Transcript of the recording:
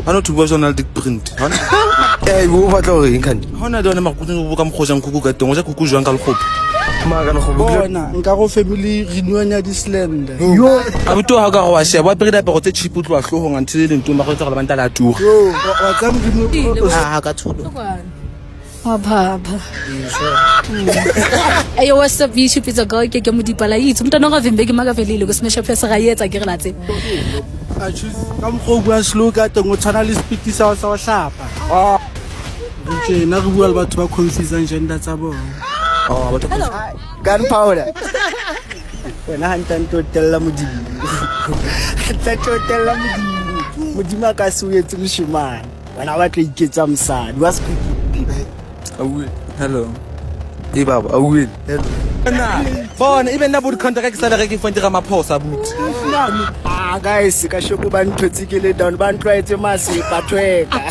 I know to was on dick print. Eh, wo batla go eng kan? Hona dona makutlo go ka mkhojang kuku ka teng o ja kuku jwang ka lekgopo. Maga no go botla. Bona nka go family renewal ya disland. Yo, Abuto ha ka go wa sheba pere da pego tse cheap tlo wa hlohong until le ntomba go tsa go banta la tuga. Yo, wa tsa modimo. Ha ka thulo. Baba. Ayo what's up YouTube is a guy ke mo dipala itse mntana ga vimbe ke magavelile go smash up se ga yetsa ke re latse. A choose ka mgo bua slow ka teng o tshwana le speed sa o hlapa. Ke na go bua le batho ba confusing gender tsa bona. Oh, batho. gunpowder. Wena hantanto tella modimo. Hantanto tella modimo. Modimo ka se o etse moshimane. Wena ba tla iketsa mosadi wa se. Hello. Hey baba, I will. Hello. Na. Bona even na bud contract sa re ke fonte ga maphosa but. Ah guys, ka shoko ba nthotse ke le down ba ntloetse mase pathweka.